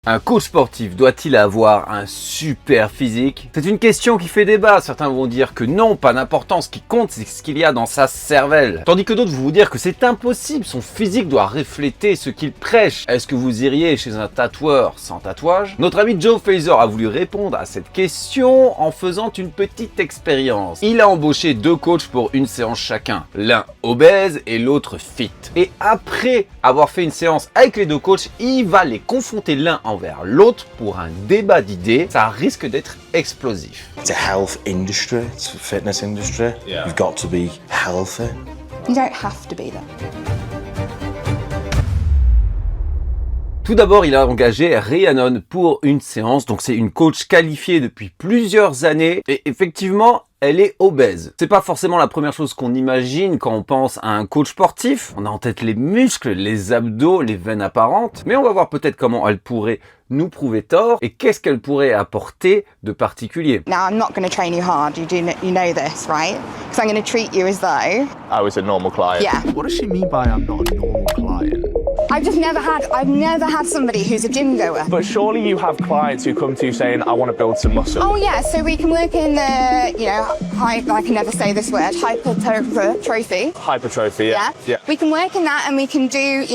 Un coach sportif doit-il avoir un super physique? C'est une question qui fait débat. Certains vont dire que non, pas d'importance. Ce qui compte, c'est ce qu'il y a dans sa cervelle. Tandis que d'autres vont vous dire que c'est impossible. Son physique doit refléter ce qu'il prêche. Est-ce que vous iriez chez un tatoueur sans tatouage? Notre ami Joe Frazier a voulu répondre à cette question en faisant une petite expérience. Il a embauché deux coachs pour une séance chacun. L'un obèse et l'autre fit. Et après avoir fait une séance avec les deux coachs, il va les confronter l'un envers l'autre pour un débat d'idées. Ça risque d'être explosif. It's a health industry, it's a fitness industry. Yeah. You've got to be healthy. You don't have to be though. Tout d'abord, il a engagé Rhiannon pour une séance. Donc c'est une coach qualifiée depuis plusieurs années et effectivement, elle est obèse. C'est pas forcément la première chose qu'on imagine quand on pense à un coach sportif. On a en tête les muscles, les abdos, les veines apparentes. Mais on va voir peut-être comment elle pourrait nous prouver tort et qu'est-ce qu'elle pourrait apporter de particulier. Now I'm not going to train you hard. You know this, right? Because I'm going to treat you as though, I was a normal client. yeah. What does she mean by I'm not a normal client? I've never had somebody who's a gym goer. But surely you have clients who come to you saying, I want to build some muscle. Oh yeah, so we can work in the, I can never say this word, hypertrophy. Hypertrophy, yeah. Yeah. We can work in that and we can do,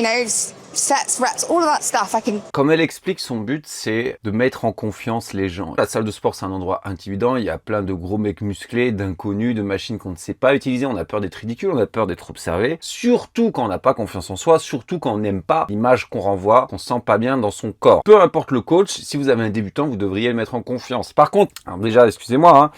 sets, reps, all of that stuff. Comme elle explique, son but, c'est de mettre en confiance les gens. La salle de sport, c'est un endroit intimidant. Il y a plein de gros mecs musclés, d'inconnus, de machines qu'on ne sait pas utiliser. On a peur d'être ridicule, on a peur d'être observé. Surtout quand on n'a pas confiance en soi, surtout quand on n'aime pas l'image qu'on renvoie, qu'on se sent pas bien dans son corps. Peu importe le coach, si vous avez un débutant, vous devriez le mettre en confiance. Par contre, alors déjà, excusez-moi,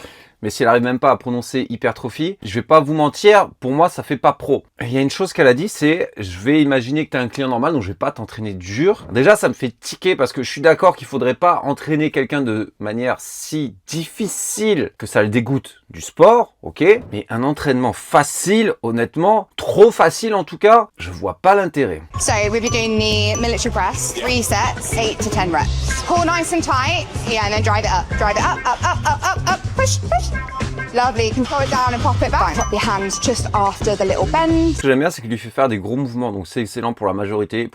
mais si elle arrive même pas à prononcer hypertrophie, je vais pas vous mentir, pour moi ça fait pas pro. Il y a une chose qu'elle a dit, c'est je vais imaginer que tu as un client normal, donc je vais pas t'entraîner dur. Déjà ça me fait tiquer parce que je suis d'accord qu'il faudrait pas entraîner quelqu'un de manière si difficile que ça le dégoûte du sport, ok? Mais un entraînement facile, honnêtement, trop facile en tout cas, je vois pas l'intérêt. So we'll be doing the military press, 3 sets, 8 to 10 reps. Pull nice and tight, yeah, and then drive it up, up, push. Lovely, control it down and pop it back. Drop your hands just after the little bend. Ce que j'aime bien, c'est qu'il lui fait faire des gros mouvements, donc c'est excellent pour la majorité,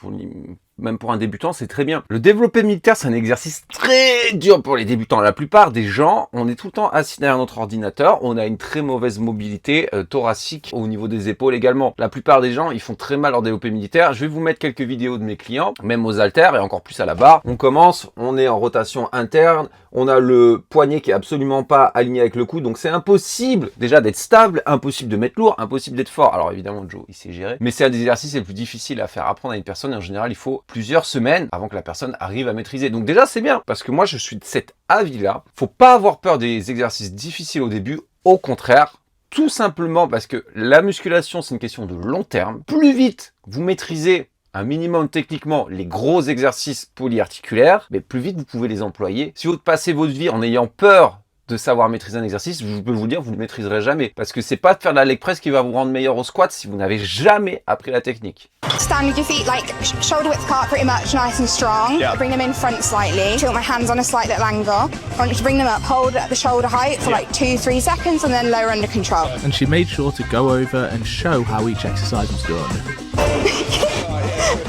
même pour un débutant, c'est très bien. Le développé militaire, c'est un exercice très dur pour les débutants. La plupart des gens, on est tout le temps assis derrière notre ordinateur, on a une très mauvaise mobilité thoracique au niveau des épaules également. La plupart des gens, ils font très mal leur développé militaire. Je vais vous mettre quelques vidéos de mes clients, même aux haltères et encore plus à la barre. On commence, on est en rotation interne, on a le poignet qui est absolument pas aligné avec le coude, donc c'est impossible déjà d'être stable, impossible de mettre lourd, impossible d'être fort. Alors évidemment, Joe, il sait gérer, mais c'est un des exercices les plus difficiles à faire apprendre à une personne et en général, il faut plusieurs semaines avant que la personne arrive à maîtriser. Donc déjà, c'est bien, parce que moi, je suis de cet avis-là. Faut pas avoir peur des exercices difficiles au début, au contraire, tout simplement parce que la musculation, c'est une question de long terme. Plus vite vous maîtrisez un minimum techniquement les gros exercices polyarticulaires, mais plus vite vous pouvez les employer. Si vous passez votre vie en ayant peur de savoir maîtriser un exercice, je peux vous dire, vous ne le maîtriserez jamais. Parce que c'est pas de faire de la leg press qui va vous rendre meilleur au squat si vous n'avez jamais appris la technique. Stand with your feet like shoulder width apart pretty much, nice and strong. Yeah. Bring them in front slightly. Tilt my hands on a slight little angle. I want you to bring them up, hold at the shoulder height for like 2-3 seconds and then lower under control. And she made sure to go over and show how each exercise was done.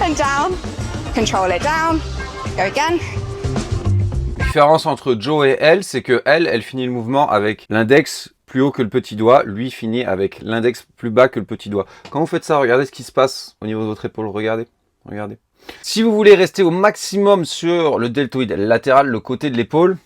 And down. Control it down. Go again. La différence entre Joe et elle, c'est que elle finit le mouvement avec l'index plus haut que le petit doigt, lui finit avec l'index plus bas que le petit doigt. Quand vous faites ça, regardez ce qui se passe au niveau de votre épaule, regardez. Si vous voulez rester au maximum sur le deltoïde latéral, le côté de l'épaule,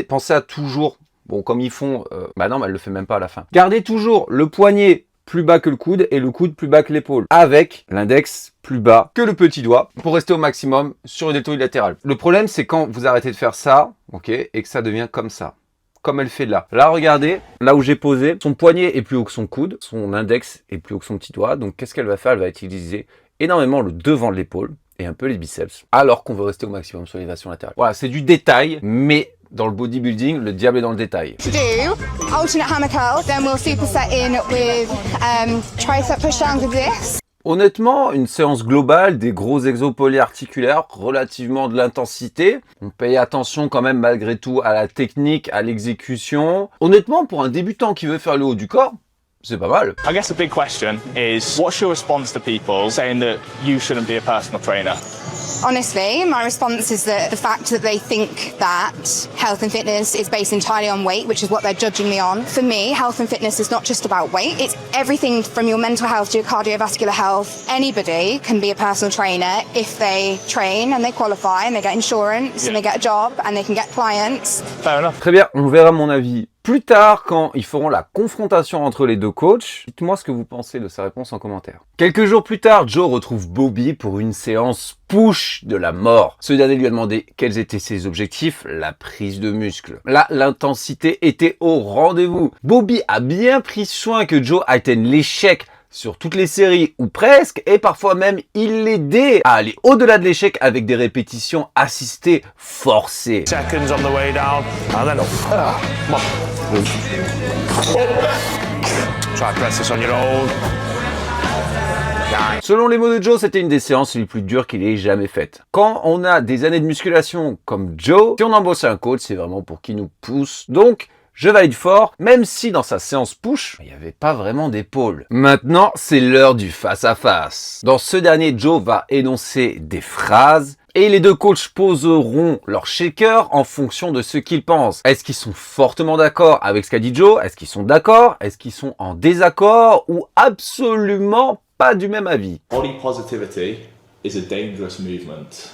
pensez à toujours, bon comme ils font, non mais elle le fait même pas à la fin. Gardez toujours le poignet plus bas que le coude et le coude plus bas que l'épaule, avec l'index plus bas que le petit doigt pour rester au maximum sur le deltoïde latéral. Le problème, c'est quand vous arrêtez de faire ça, ok, et que ça devient comme ça, comme elle fait là. Là, regardez, là où j'ai posé, son poignet est plus haut que son coude, son index est plus haut que son petit doigt, donc qu'est-ce qu'elle va faire? Elle va utiliser énormément le devant de l'épaule et un peu les biceps, alors qu'on veut rester au maximum sur l'élévation latérale. Voilà, c'est du détail, mais dans le bodybuilding, le diable est dans le détail. To do alternate hammer curls, then we'll superset in with tricep pushdowns with this. Honnêtement, une séance globale, des gros exos polyarticulaires, relativement de l'intensité. On paye attention quand même malgré tout à la technique, à l'exécution. Honnêtement, pour un débutant qui veut faire le haut du corps, C'est pas mal. I guess the big question is, what's your response to people saying that you shouldn't be a personal trainer? Honestly, my response is that the fact that they think that health and fitness is based entirely on weight, which is what they're judging me on. For me, health and fitness is not just about weight. It's everything from your mental health to your cardiovascular health. Anybody can be a personal trainer if they train and they qualify and they get insurance and they get a job and they can get clients. Fair enough. Très bien, on verra mon avis plus tard quand ils feront la confrontation entre les deux coachs. Dites-moi ce que vous pensez de sa réponse en commentaire. Quelques jours plus tard, Joe retrouve Bobby pour une séance push de la mort. Ce dernier lui a demandé quels étaient ses objectifs, la prise de muscle. Là, l'intensité était au rendez-vous. Bobby a bien pris soin que Joe atteigne l'échec sur toutes les séries, ou presque, et parfois même il l'aidait à aller au-delà de l'échec avec des répétitions assistées forcées. Seconds on the way down, and then up. Come on. Try to press this on your own. Selon les mots de Joe, c'était une des séances les plus dures qu'il ait jamais faites. Quand on a des années de musculation comme Joe, si on embauche un coach, c'est vraiment pour qu'il nous pousse. Donc, je valide fort, même si dans sa séance push, il n'y avait pas vraiment d'épaule. Maintenant, c'est l'heure du face-à-face. Dans ce dernier, Joe va énoncer des phrases et les deux coachs poseront leur shaker en fonction de ce qu'ils pensent. Est-ce qu'ils sont fortement d'accord avec ce qu'a dit Joe? Est-ce qu'ils sont d'accord? Est-ce qu'ils sont en désaccord? Ou absolument pas du même avis? Body positivity is a dangerous movement.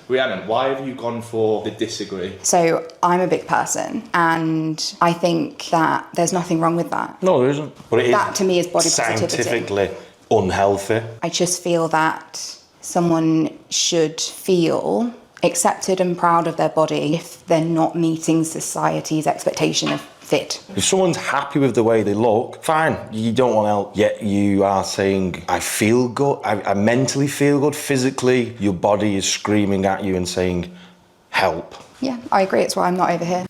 Rhiannon, why have you gone for the disagree? So I'm a big person and I think that there's nothing wrong with that. No, there isn't. But it is That to me is body positivity. scientifically unhealthy. I just feel that someone should feel accepted and proud of their body if they're not meeting society's expectation of fit. If someone's happy with the way they look, fine, you don't want help. Yet you are saying, I feel good, I mentally feel good, physically, your body is screaming at you and saying, help. Yeah, I agree. It's why I'm not over here.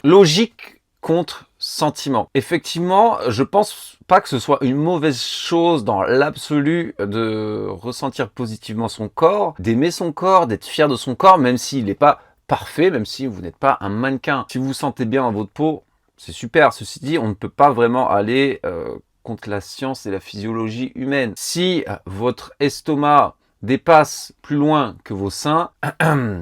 Logique contre sentiment. Effectivement, je pense pas que ce soit une mauvaise chose dans l'absolu de ressentir positivement son corps, d'aimer son corps, d'être fier de son corps, même s'il n'est pas parfait, même si vous n'êtes pas un mannequin. Si vous vous sentez bien dans votre peau, c'est super. Ceci dit, on ne peut pas vraiment aller contre la science et la physiologie humaine. Si votre estomac dépasse plus loin que vos seins,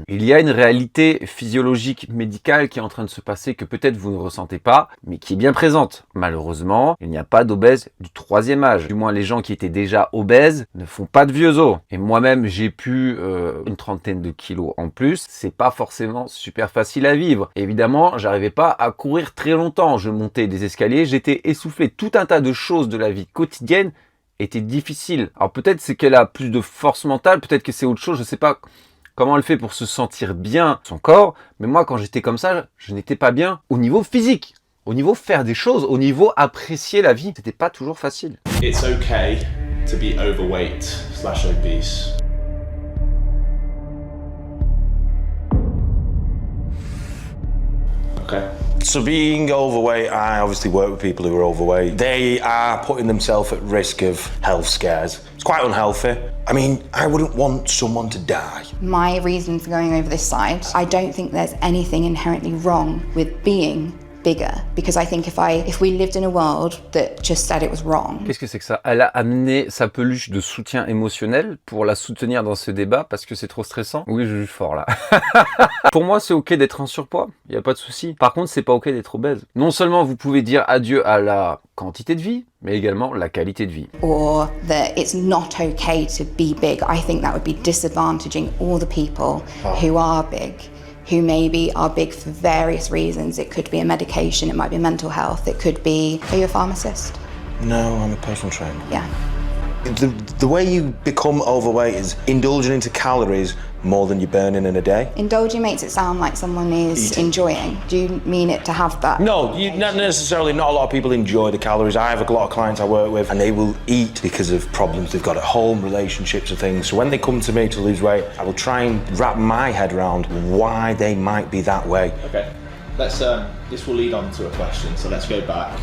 il y a une réalité physiologique médicale qui est en train de se passer que peut-être vous ne ressentez pas, mais qui est bien présente. Malheureusement, il n'y a pas d'obèses du troisième âge. Du moins, les gens qui étaient déjà obèses ne font pas de vieux os. Et moi-même, j'ai pu une trentaine de kilos en plus. C'est pas forcément super facile à vivre. Évidemment, j'arrivais pas à courir très longtemps. Je montais des escaliers, j'étais essoufflé. Tout un tas de choses de la vie quotidienne était difficile. Alors peut-être c'est qu'elle a plus de force mentale, peut-être que c'est autre chose, je sais pas comment elle fait pour se sentir bien son corps, mais moi quand j'étais comme ça, je n'étais pas bien au niveau physique, au niveau faire des choses, au niveau apprécier la vie, c'était pas toujours facile. It's okay to be overweight/obese. Okay. So being overweight, I obviously work with people who are overweight. They are putting themselves at risk of health scares. It's quite unhealthy. I mean, I wouldn't want someone to die. My reason for going over this side, I don't think there's anything inherently wrong with being bigger, because I think if we lived in a world that just said it was wrong. Qu'est-ce que c'est que ça? Elle a amené sa peluche de soutien émotionnel pour la soutenir dans ce débat parce que c'est trop stressant. Oui, je juge fort là. Pour moi, c'est ok d'être en surpoids, il n'y a pas de souci. Par contre, c'est pas ok d'être obèse. Non seulement vous pouvez dire adieu à la quantité de vie, mais également la qualité de vie. Or that it's not okay to be big. I think that would be disadvantaging all the people who are big, who maybe are big for various reasons. It could be a medication, it might be mental health, it could be... Are you a pharmacist? No, I'm a personal trainer. Yeah. The way you become overweight is indulging into calories more than you're burning in a day. Indulging makes it sound like someone is enjoying. Do you mean it to have that? No, not necessarily. Not a lot of people enjoy the calories. I have a lot of clients I work with and they will eat because of problems they've got at home, relationships and things. So when they come to me to lose weight, I will try and wrap my head around why they might be that way. Okay. Let's this will lead on to a question, so let's go back.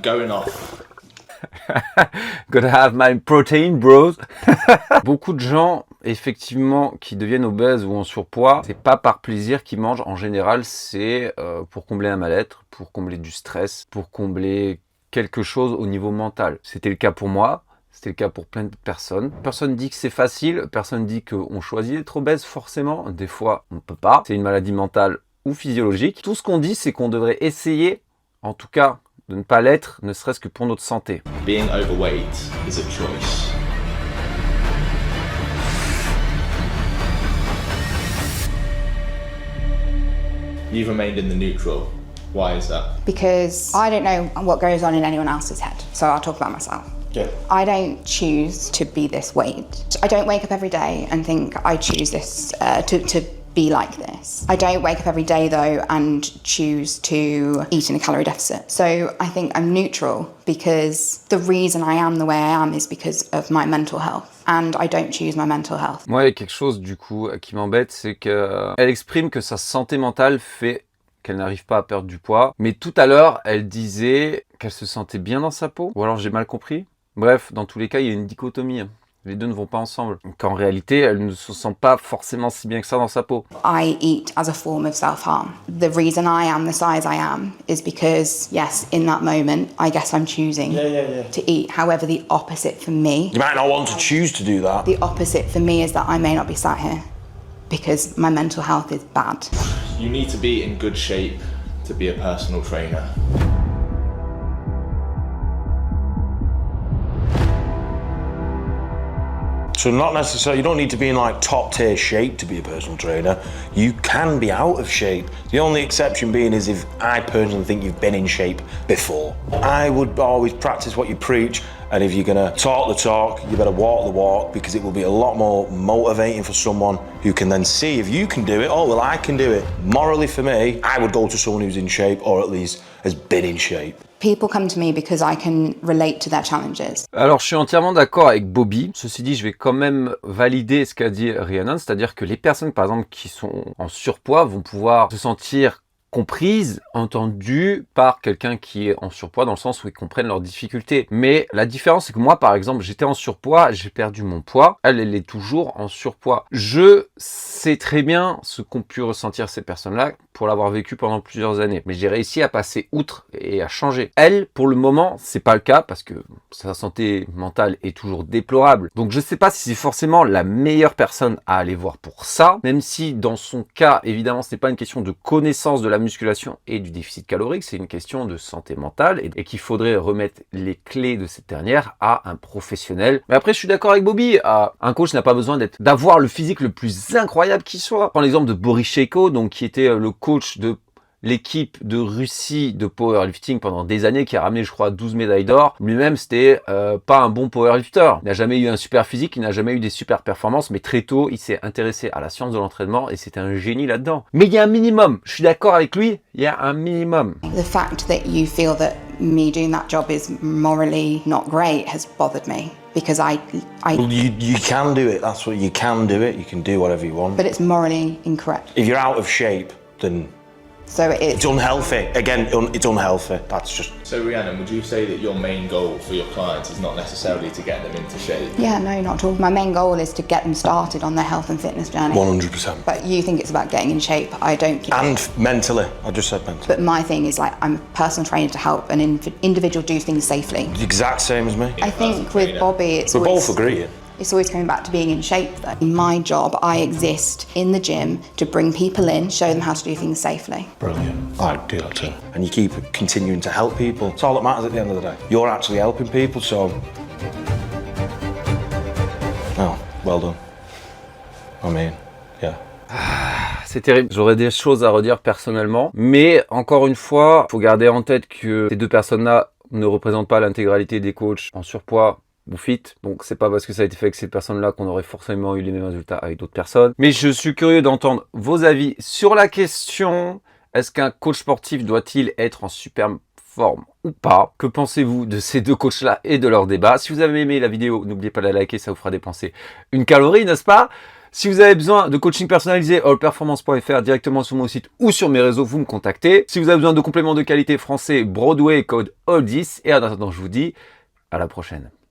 Going off Gotta have my protein, bros. Beaucoup de gens, effectivement, qui deviennent obèses ou en surpoids, c'est pas par plaisir qu'ils mangent. En général, c'est pour combler un mal-être, pour combler du stress, pour combler quelque chose au niveau mental. C'était le cas pour moi. C'était le cas pour plein de personnes. Personne dit que c'est facile, personne dit qu'on choisit d'être obèse forcément. Des fois, on ne peut pas. C'est une maladie mentale ou physiologique. Tout ce qu'on dit, c'est qu'on devrait essayer, en tout cas, de ne pas l'être, ne serait-ce que pour notre santé. Being overweight is a choice. You've remained in the neutral. Why is that? Because I don't know what goes on in anyone else's head, so I'll talk about myself. Yeah. I don't choose to be this weight. I don't wake up every day and think I choose this to be like this. I don't wake up every day though and choose to eat in a calorie deficit. So I think I'm neutral because the reason I am the way I am is because of my mental health. And I don't choose my mental health. Moi, il y a quelque chose du coup qui m'embête, c'est qu'elle exprime que sa santé mentale fait qu'elle n'arrive pas à perdre du poids. Mais tout à l'heure, elle disait qu'elle se sentait bien dans sa peau. Ou alors j'ai mal compris. Bref, dans tous les cas, il y a une dichotomie. Les deux ne vont pas ensemble. Qu'en réalité, elle ne se sent pas forcément si bien que ça dans sa peau. I eat as a form of self-harm. The reason I am the size I am is because, yes, in that moment, I guess I'm choosing to eat. However, the opposite for me... You might not want to choose to do that. The opposite for me is that I may not be sat here because my mental health is bad. You need to be in good shape to be a personal trainer. So not necessarily, you don't need to be in like top tier shape to be a personal trainer. You can be out of shape. The only exception being is if I personally think you've been in shape before. I would always practice what you preach, and if you're gonna talk the talk, you better walk the walk, because it will be a lot more motivating for someone who can then see if you can do it, oh well I can do it. Morally for me, I would go to someone who's in shape, or at least has been in shape. People come to me because I can relate to their challenges. Alors, je suis entièrement d'accord avec Bobby. Ceci dit, je vais quand même valider ce qu'a dit Rhiannon, c'est-à-dire que les personnes, par exemple, qui sont en surpoids vont pouvoir se sentir comprises, entendues par quelqu'un qui est en surpoids dans le sens où ils comprennent leurs difficultés. Mais la différence, c'est que moi, par exemple, j'étais en surpoids, j'ai perdu mon poids. Elle est toujours en surpoids. Je sais très bien ce qu'ont pu ressentir ces personnes-là pour l'avoir vécu pendant plusieurs années. Mais j'ai réussi à passer outre et à changer. Elle, pour le moment, c'est pas le cas parce que sa santé mentale est toujours déplorable. Donc je sais pas si c'est forcément la meilleure personne à aller voir pour ça, même si dans son cas, évidemment, ce n'est pas une question de connaissance de la musculation et du déficit calorique, c'est une question de santé mentale et qu'il faudrait remettre les clés de cette dernière à un professionnel. Mais après, je suis d'accord avec Bobby, un coach n'a pas besoin d'avoir le physique le plus incroyable qui soit. Prends l'exemple de Boris Sheiko, donc qui était le coach de l'équipe de Russie de powerlifting pendant des années, qui a ramené, je crois, 12 médailles d'or. Lui-même, c'était pas un bon powerlifter. Il n'a jamais eu un super physique, il n'a jamais eu des super performances, mais très tôt, il s'est intéressé à la science de l'entraînement et c'était un génie là-dedans. Mais il y a un minimum. Je suis d'accord avec lui, il y a un minimum. The fact that you feel that me doing that job is morally not great has bothered me. Because Well, you can do it. That's what you can do it. You can do whatever you want. But it's morally incorrect. If you're out of shape, then So it's unhealthy. Again, it's unhealthy. That's just... So Rhiannon, would you say that your main goal for your clients is not necessarily to get them into shape? Yeah, no, not at all. My main goal is to get them started on their health and fitness journey. 100%. But you think it's about getting in shape. I don't. And mentally. I just said mentally. But my thing is like I'm a personal trainer to help an individual do things safely. The exact same as me. I think with Bobby, it's We're always, both agreeing. It's always coming back to being in shape though. In my job, I exist in the gym to bring people in, show them how to do things safely. Brilliant. I do that too. And you keep continuing to help people. It's all that matters at the end of the day. You're actually helping people, so... Oh, well done. I mean, yeah. C'est terrible. J'aurais des choses à redire personnellement. Mais encore une fois, il faut garder en tête que ces deux personnes-là ne représentent pas l'intégralité des coachs en surpoids ou fit. Donc c'est pas parce que ça a été fait avec ces personnes-là qu'on aurait forcément eu les mêmes résultats avec d'autres personnes. Mais je suis curieux d'entendre vos avis sur la question: est-ce qu'un coach sportif doit-il être en super forme ou pas? Que pensez-vous de ces deux coachs-là et de leur débat? Si vous avez aimé la vidéo, n'oubliez pas de la liker, ça vous fera dépenser une calorie, n'est-ce pas? Si vous avez besoin de coaching personnalisé, allperformance.fr, directement sur mon site ou sur mes réseaux, vous me contactez. Si vous avez besoin de compléments de qualité français, Broadway, code ALL10. Et en attendant, je vous dis À la prochaine.